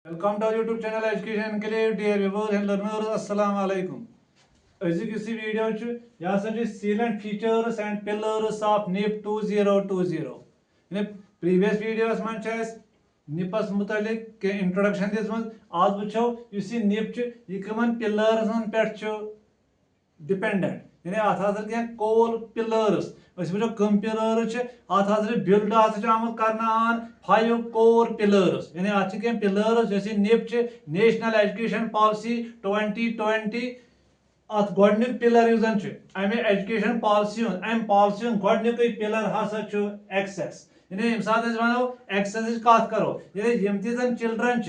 Welcome to our YouTube channel Education Enclave, dear viewers and learners. Assalamu alaikum. Azuk isi video ch yasa ch sealant features and pillars of NIP 2020. In previous videos man chas NIPs mutalik ke introduction disman aaj wucho yusi NIP ch yikaman pillars on pet ch dependent. यानी अत हजर क्या कोल pillars वो कम pillars अत हजर build आमत कर 5 core pillars यानी अत पिलर्स जैसे निप नेशनल एजुकेशन पॉलिसी 2020 अत गोडनिक पिलर यु जन अमे एजुकेशन पॉलिसी अम पॉलिसी गोडनिक पिलर हसा एक्सेस यानी यम सात वनो एक्सेस कत करो यानी यम ती चिल्ड्रन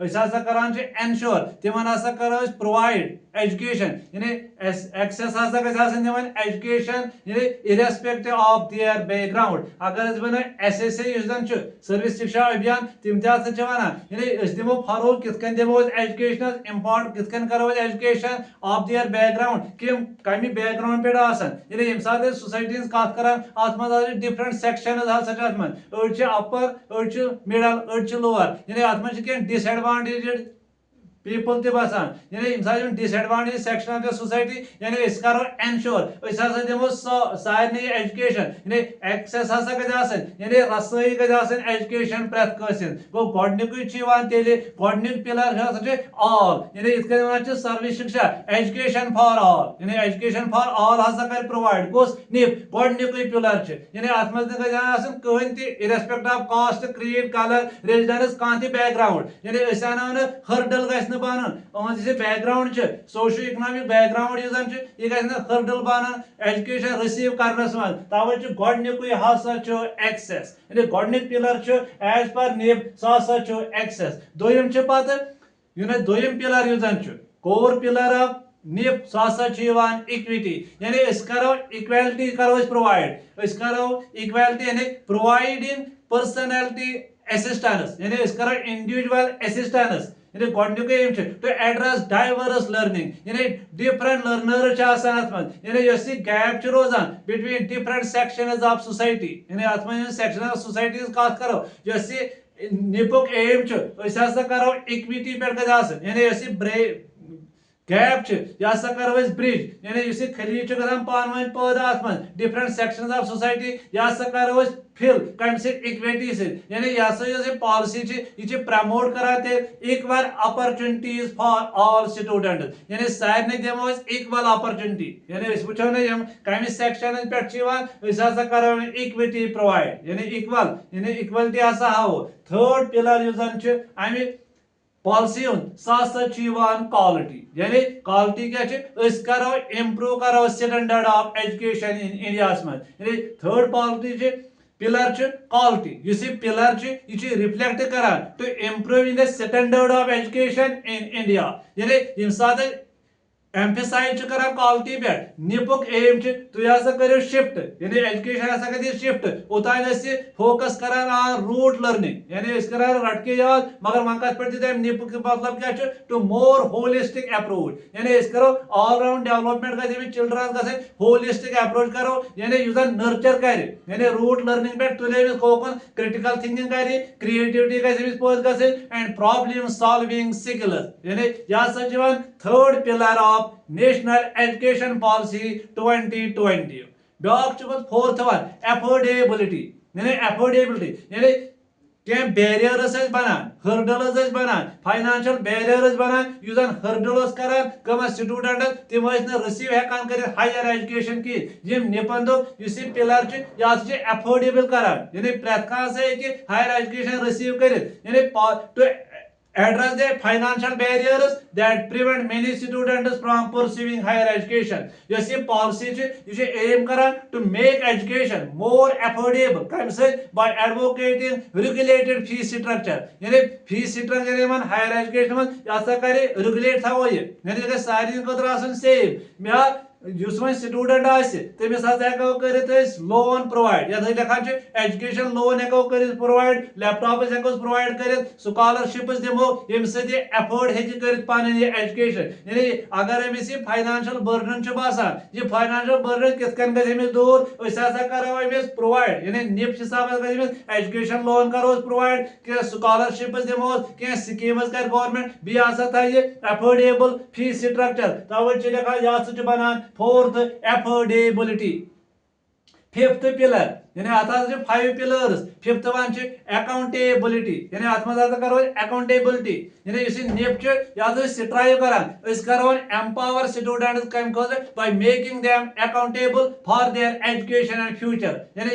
करान एनश्योर तिमन करो प्रोवाइड एजुकेशन यानी एक्सेस एजुकेशन यानी इरेस्पेक्टिव ऑफ देयर बैकग्राउंड अगर बनो SSA सर्विस शिक्षा अभियान तिम वन यानी दिमो फरोग कित दिमो एजुकेशन इम्पार्ट कित करो एजुकेशन ऑफ देयर बैकग्राउंड किम कमी बैकग्राउंड पे यानी यम साथ सोसाइटी कत करान अत मज different section upper middle lower यानी अत मज डिसएडवांटेज पीपल ते बसान यानी यम disadvantage section of the society यानी इस करो एनश्योर दिमो सारे एजुकेशन यानी एक्सेस यानी रसोई एजुकेशन प्रेथ कसिन गो गोडनिक पिलर ऑल यानी इत सर्विस शिक्षा एजुकेशन फॉर ऑल यानी एजुकेशन फॉर ऑल कर प्रोवाइड गोस निप गोडनिक पिलर यानी अत मज कहन ति इरेस्पेक्ट of caste creed colour residence कह बैकग्राउंड यानी अनो हर्डल गि बन बैकग्राउंड सोशो इकनॉमिक बैकग्राउंड यह हर्डल बन एजुकेशन रिसीव करनस मज तवे गोडनिक हसा एक्सेस यानी गोडनिक पिलर एज पर निप सह एक्सेस दोयम पत दोयम पिलर यु कोर पिलर ऑफ निप सह इक्विटी यानी करो इक्वालिटी करो प्रोवाइड करो इक्वालिटी यानी प्रोवाइडिंग पर्सनैलिटी असिस्टेंस यानी करो इंडिविजुअल असिस्टेंस यानी गोडनिक टू एड्रेस डाइवर्स लर्निंग यानी डिफरेंट लर्नर्स यानी गैप रोजान between different sections of society यानी अत सेक्शन ऑफ सोसाइटी कत करो निपुक एम करो इक्विटी पे यानी गैप यह करो ब्रिज यानी खली पान वन पैदा अत डिफरेंट सेक्शन ऑफ सोसाइटी यह करो फिल कम इक्विटी यानी यह पॉलिसी यह प्रमोट कर equal opportunities for all students यानी सारे दिमो इक्वल अपॉर्चुनिटी यानी वो ना कम सेक्शन पे करो इक्विटी प्रोवाइड यानी इक्वलिटी हावो थर्ड पिलर यु अमे पॉलिसी क्वालिटी यानी क्वालिटी क्या करो इम्प्रूव करो standard of education in India यानी थर्ड पॉलिसी पिलर क्वालिटी इस पिलर यह रिफ्लेक्ट कर to improve in the standard of education in India यानी यम साथ एम्फेसाइज कर क्वालिटी पे निपुक एम तुम करो शिफ्ट यानी एजुकेशन कर शिफ्ट ओतान फोकस कर रूट लर्निंग यानी कर रटके याद मगर वन कत पे निपुक मतलब क्या टू मोर होलिस्टिक अप्रोच यानी करो ऑल राउंड डेवलपमेंट गि चिल्ड्रन ग होलिस्टिक अप्रोच करो यानी नर्चर कर यानी रूट लर्निंग पे तुले कोकन क्रिटिकल थिंकिंग कर क्रिएटिविटी गज एंड प्रॉब्लम सॉल्विंग स्किल्स यानी यह third pillar of national education policy 2020 back fourth one affordability यानी कह बैरियर्स बनान हर्डल्स बनान फाइनेंशियल बैरियर्स बनान हर्डल्स कर स्टूडेंट तम रिसीव हेकान कर हायर एजुकेशन की निपन दोप पिलर यह एफोर्डेबल कर यानी प्रेथ कह हायर एजुकेशन रिसीव कर यानी address the financial barriers that prevent many students from pursuing higher education. Yes, policy is aim to make education more affordable by advocating regulated fee structure. यानी fee structure मन higher education मन यासा करे regulate था वो ये यानी सारी को तरह सेम स्टूडेंट तमिस हेको कर लोन प्रोवाइड ये लिखान एजुकेशन लोन हेको कर प्रोवाइड लैपटॉप हेको प्रोवाइड कर स्कॉलरशिप दिमो ये एफोर्ड हे पान एजुकेशन यानी अगर अमिस फाइनेंशियल बर्डन बासान यह फाइनेंशियल बर्डन कितन गमिस दूर करो अमिस प्रोवाइड यानी निप हिसाब एजुकेशन लोन करो प्रोवाइड कि स्कॉलरशिप दिमो कह स्कीम्स कर गवर्नमेंट बी एफोर्डेबल फी स्ट्रक्चर तवे लिखा यह बनान फोर्थ एफोर्डेबिलिटी फिफ्थ पिलर यानी अत 5 पिलर्स फिफ्थ वन अकाउंटेबिलिटी यानी अत करो अकाउंटेबिलिटी यानी इस निप यह स्ट्राइव करो एम्पावर स्टूडेंट्स कम खतर by making them accountable for their education and future यानी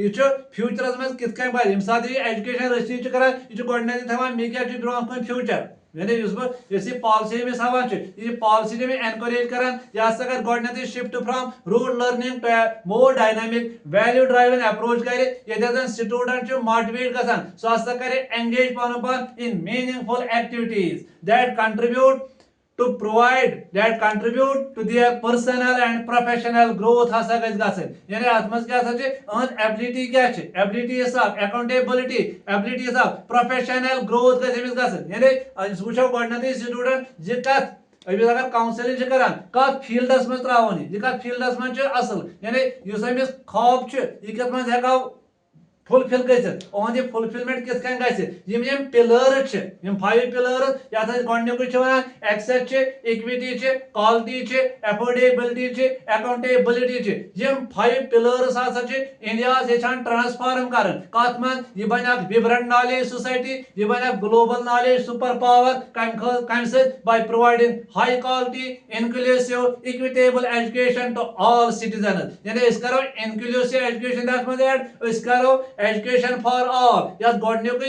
यह फ्यूचरस मज कित यम सात एजुकेशन रिसीव कर गोडन मे क्या ब्रो फ्यूचर यानी पॉलिसी में हवान पॉलिसी में एनकरेज करान यह कर गोडन shift from rote learning to more dynamic value driven approach कर स्टूडेंट मोटिवेट गसान सह कर एंगेज पान पान in meaningful activities that contribute to their personal and professional growth हसा गसन यानी अत मज क्या एबिलिटी क्या एबिलिटी हिसाब अकाउंटेबिलिटी एबिलिटी हिसाब प्रोफेशनल ग्रोथ गसन यानी वो गोडन स्टूडेंट यह कत अमिस अगर काउंसलिंग करान कत फील्डस मज त्रावन यह कत फील्डस मज असल यानी अमिस खौफ यह कत मज हेको फुलफिल गहद फुलफिलमेंट कित पिलर 5 पिलर ये गोडनुक access equity quality affordability accountability यम 5 पिलर्स इंडिया यहां ट्रांसफॉर्म कर कत मन यह बन विब्रेंट नॉलेज सोसाइटी यह बन ग्लोबल नॉलेज सुपर पावर कम by providing high quality inclusive equitable education to all citizen यानी करो इनक्लूसिव एजुकेशन तथ मज ऐड करो एजुकेशन फॉर ऑल यह गोडनुक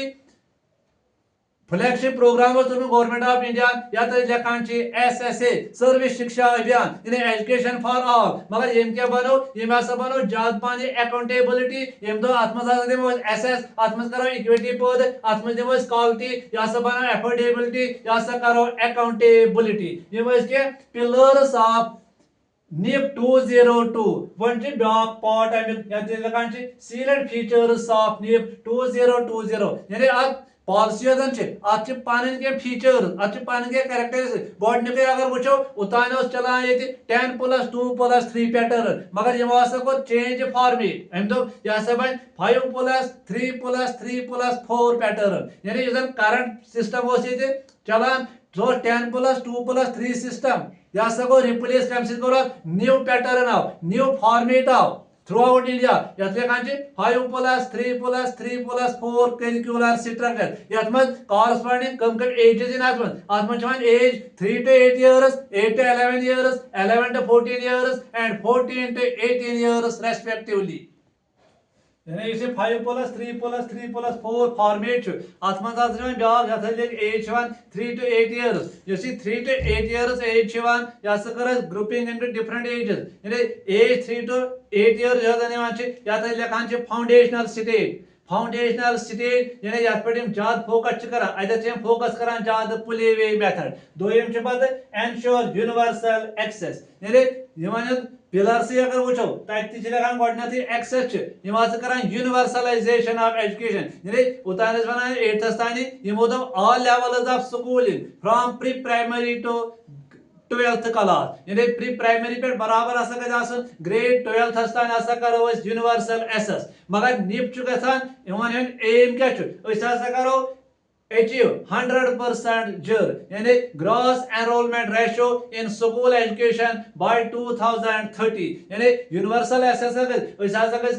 flagship programme government of India यथ लिखान SSA सर्विस शिक्षा अभियान यानी एजुकेशन फॉर ऑल मगर यम क्या बनो यम हसा बनो ज्यादा पान अकाउंटेबिलिटी यम दो अत मज दिमो SS अत मज करो इक्विटी पद अत मज दिमो क्वालिटी यह बनो एफोर्डेबिलिटी यह करो अकाउंटेबिलिटी यम के पिलर्स ऑफ NIP 202 वन ब्या पार्ट अमिक लिखान सीलेक्ट फीचर्स ऑफ NIP 2020 यानी अत पॉलिसीज अत पान क्या फीचर्स अत पान क्या कैरेक्टरिस्टिक गोडनुक अगर वो उतान चलान ये 10+2+3 पैटर्न मगर यमो को चेंज फॉर्मेट अम दो यह बन 5+3+3+4 पैटर्न यानी यह करंट सिस्टम चलान 10+2+3 सिस्टम यह गो रिप्लेस कम न्यू पैटर्न आव न्यू फॉर्मेट आव थ्रू आउट इंडिया यथ लिखान 5+3+3+4 करिकुलर स्ट्रक्चर यथ मज कॉरस्पॉन्डिंग कम एजेस इन अत मज as 3 to 8 years 8 to 11 years 11 to 14 years and 14 to 18 years respectively यानी 5+3+3+4 फॉर्मेट अत मज ब्या age 3 to 8 years 3 to 8 years age यह कर ग्रुपिंग इनटू डिफरेंट एजेस यानी एज 3 to 8 years यह लिखान फाउंडेशनल स्टेज यानी यथ पे ज्यादा फोकस कर फोकस कर ज्यादा प्ले वे मेथड दोम पे एनश्योर यूनिवर्सल एक्सेस यानी पिलर से अगर वो तक लिखान गोडन एक्सेस कर यूनिवर्सलाइजेशन ऑफ एजुकेशन यानी उतान वन 8th तान यमो दप all levels of schooling from pre primary to 12th class यानी प्री प्राइमरी पे बराबर ग्रेड 12th तान करो यूनिवर्सल एसेस मगर निप गसान एम क्या करो achieve 100% JER यानी gross enrollment ratio in school education by 2030 यानी universal access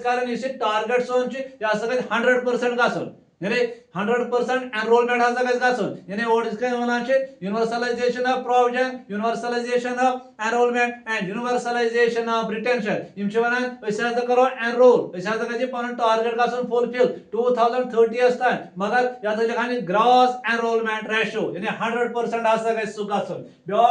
कारण इसे टारगेट सोन यह 100% गसन यानी 100% एनरोलमेंट यानी universalization of provision universalization of enrolment and universalization of retention one करो एनरोल पन टारगेट गसन फुलफिल 2030 तान मगर यह लिखान ग्रॉस एनरोलमेंट रेशो यानी 100% गसन ब्या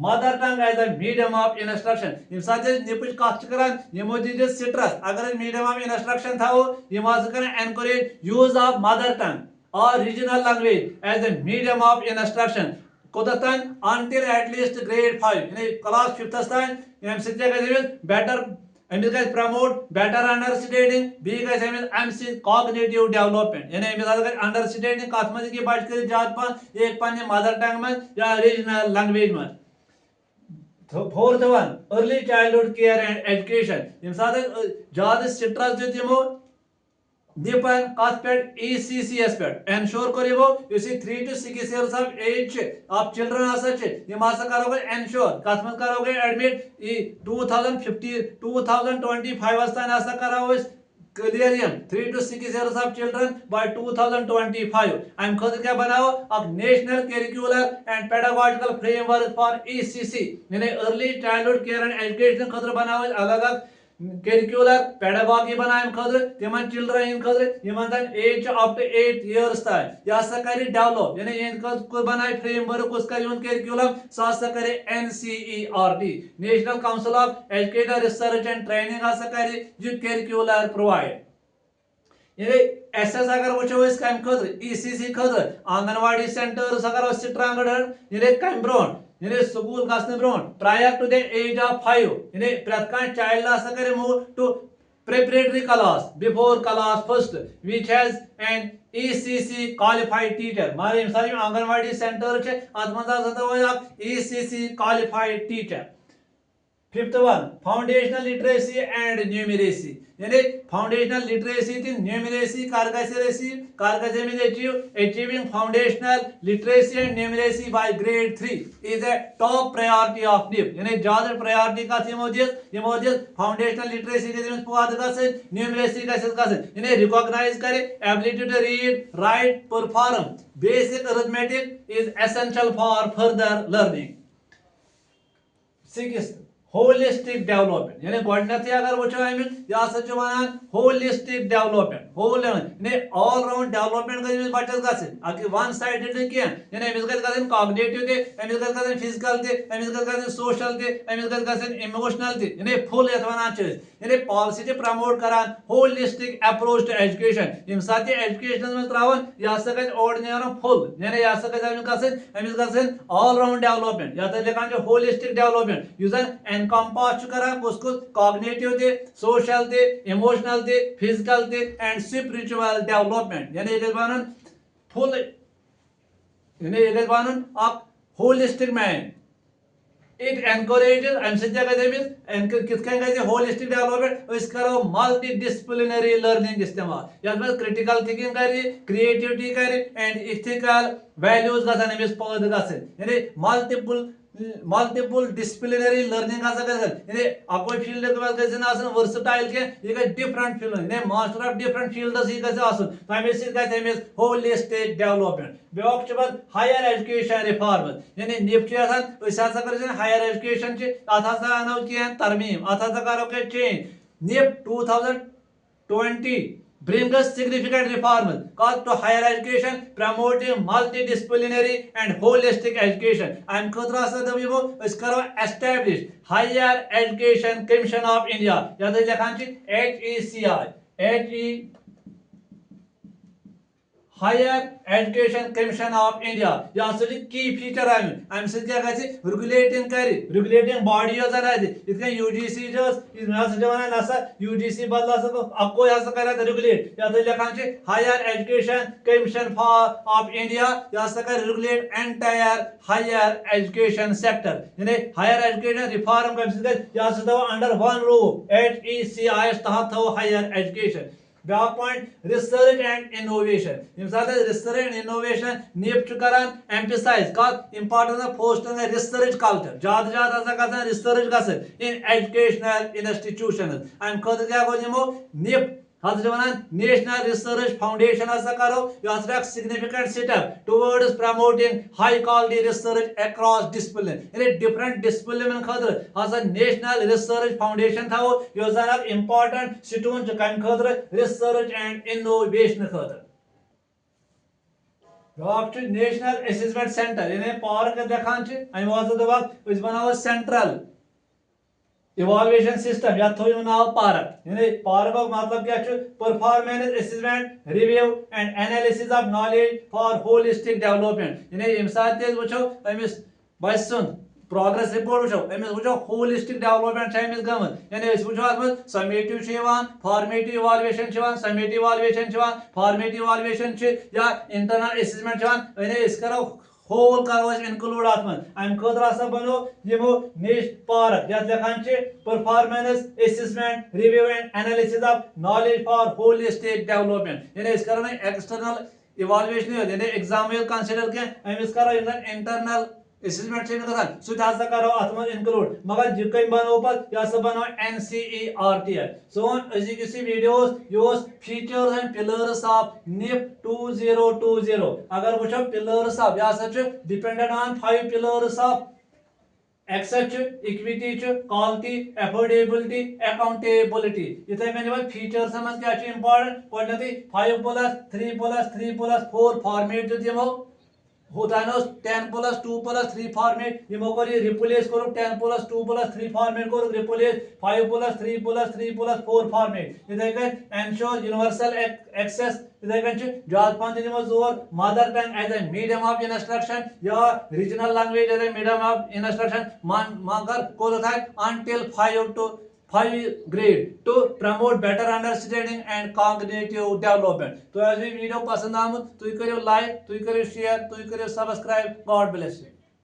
mother tongue as a medium of instruction यम साथ निपच कत करान यमो दी स्ट्रेस अगर मीडियम ऑफ इंस्ट्रक्शन थो यम encourage use of mother tongue or regional language as a medium of instruction कोतत तान until at least grade 5 यानी क्लास 5th तान यम सत्य गजि बेटर अमिस गज प्रमोट बेटर अंडरस्टैंडिंग बी गज अमिस कॉग्निटिव डेवलपमेंट यानी अमिस अगर अंडरस्टैंडिंग कत मज की बच कर ज्यादा पान एक पन्ने मदर टंग में या रीजनल लैंग्वेज में fourth one early childhood care and education यम साथ ज्यादा स्ट्रेस दित यमो दिपन कत पे ECCS पे एंश्योर करो इस 3 to 6 years of age of children हसा करोगे एंश्योर कत मज करोगे एडमिट 2025 तान हसा करो clear 3 to 6 years of children by 2025 अम खुद क्या बनाओ अब national curricular and pedagogical framework for ECC यानी early childhood care and education खुद बनाओ अलग अलग करिकुलर पेडागॉजी बनाएं खतर तिमन चिल्ड्रन खतर यमन तन एज अप टू 8 years तान यह हसा कर डेवलप यानी इन को बनाए फ्रेमवर्क उस कर यून करिकुलम सो हसा करे NCERT national council of education research and training हसा कर जो करिकुलर प्रोवाइड ये एसएस अगर वो इस कम खतर ECC खतर आंगनवाड़ी सेंटर्स अगर स्ट्रांग ये कम ब्रोन यानी स्कूल गसन ब्रोन prior to the age of 5 यानी प्रत चाइल्ड हसा करे move to preparatory class before class first which has an ECC qualified teacher मारे मिसाल आंगनवाड़ी सेंटर छे आत्मदास ECC qualified teacher fifth one foundational literacy and numeracy यानी फाउंडेशनल लिटरेसी थी न्यूमरेसी कारगैसे में achieving foundational literacy and numeracy by grade 3 is a top priority of NIP यानी ज्यादा प्रायोरिटी का ये फाउंडेशनल लिटरेसी के दिन पुआद गसे न्यूमरेसी गसे यानी रिकॉग्नाइज करे ability to read write perform basic arithmetic is essential for further learning sixth holistic development यानी गोडनथी अगर वो यह वन होलिस्टिक डेवलपमेंट होल यानी ऑल राउंड डेवलपमेंट गई बच्चस गि वन साइडेड कह अमिस गि कॉग्निटिव अमिस गि फिजिकल अमिस गि सोशल अमिस गि इमोशनल यानी फुल ये वन यानी पॉलिसी प्रमोट करान होलिस्टिक अप्रोच टू एजुकेशन यम साथ एजुकेशन में त्रावन यह हसा गि ओड नेरन फुल यानी यह हसा अमिस गि ऑल राउंड डेवलपमेंट यह लिखान होलिस्टिक डेवलपमेंट युस एनकम्पास करान उसको cognitive social emotional physical and spiritual development यानी ये वन फुल यानी ये one holistic man it encourages um सत्य होलिस्टिक डेवलपमेंट करो मल्टी डिसिप्लिनरी लर्निंग इस्तेमाल यह क्रिटिकल थिंकिंग कर क्रिएटिविटी कर एंड इथिकल वैल्यूज गसन पद यानी मल्टीपल डिसिप्लिनरी लर्निंग यानी अकोई फील्ड वर्सटाइल कह डिफरेंट फील्ड यानी मास्टर ऑफ डिफरेंट फील्ड्स तमें समें होलिस्टिक डेवलपमेंट ब्या हायर एजुकेशन रिफॉर्म यानी NIP हायर एजुकेशन अनो कह तरमीम अत करो change NIP 2020 bring us significant reforms called to higher education promoting multidisciplinary and holistic education and karo establish higher education commission of India yad lekhan HECI higher education commission of India यह की feature um regulating body UGC UGC बदल अको regulate यह लिखान higher education commission of India यह कर regulate entire higher education sector यानी higher education reform यह अंडर वन रूफ HECI तहत थो हायर एजुकेशन ब्या point research and innovation research and innovation NIP करान एम्फसाइज कत importance of fostering research culture ज्यादा रिसर्च गसन इन एजुकेशनल इंस्टीट्यूशंस अम खुद क्या गो NIP नेशनल रिसर्च फाउंडेशन करो यह significant step towards promoting high quality research across discipline यानी different discipline खतर नेशनल रिसर्च फाउंडेशन थो यह इंपॉर्टेंट स्टोन कम खतर रिसर्च एंड इनोवेशन खतर नेशनल असेसमेंट सेंटर यानी पावर देखा अमे बनाओ सेंट्रल इवॉल्वेशन सिस्टम या थो नाव पार्क यानी पार्क मतलब क्या performance assessment review and analysis of knowledge for holistic development यानी यम साथ वो अमिस बच सुन प्रोग्रेस रिपोर्ट वो अमिस वो होलिस्टिक डेवलपमेंट अमिस गम यानी वो समेटिव फॉर्मेटिव इवॉल्वेशन समेटिव इवॉल्वेशन फॉर्मेटिव इवॉल्वेशन या इंटरनल असेसमेंट यानी करो होल करो इनक्लूड अत अम खतर बनो यमो नेश पार्क ये लिखान performance assessment review and analysis of knowledge for holistic development यानी करो एक्सटर्नल इवॉल्वेशन यानी एग्जाम कंसिडर क्या करो इंटरनल असेसमेंट सह करो अत इनक्लूड मगर यह कम बनो पे बनो NCERT सोन अजिक वीडियोस यह features and pillars of NIP 2020 अगर वो पिलर्स ऑफ यह dependent on 5 pillars of access equity quality affordability accountability इथे कन फीचर्स मज क्या इंपॉर्टेंट गोडनेथी 5+3+3+4 फॉर्मेट जो दिमो होतान 10+2+3 फॉर्मेट यमो कर रिप्लेस कर 10+2+3 फॉर्मेट कर रिप्लेस 5+3+3+4 फॉर्मेट इथे कन एंश्योर यूनिवर्सल एक्सेस इथे कन जात पान दिमो जोर mother tongue as a medium of instruction या regional language as a medium of instruction मगर को था until 5 grade to promote better understanding and cognitive development. तो आज वीडियो पसंद आमुत तुई करियो लाइक तुई करियो शेयर तुई करियो सब्सक्राइब. God bless you.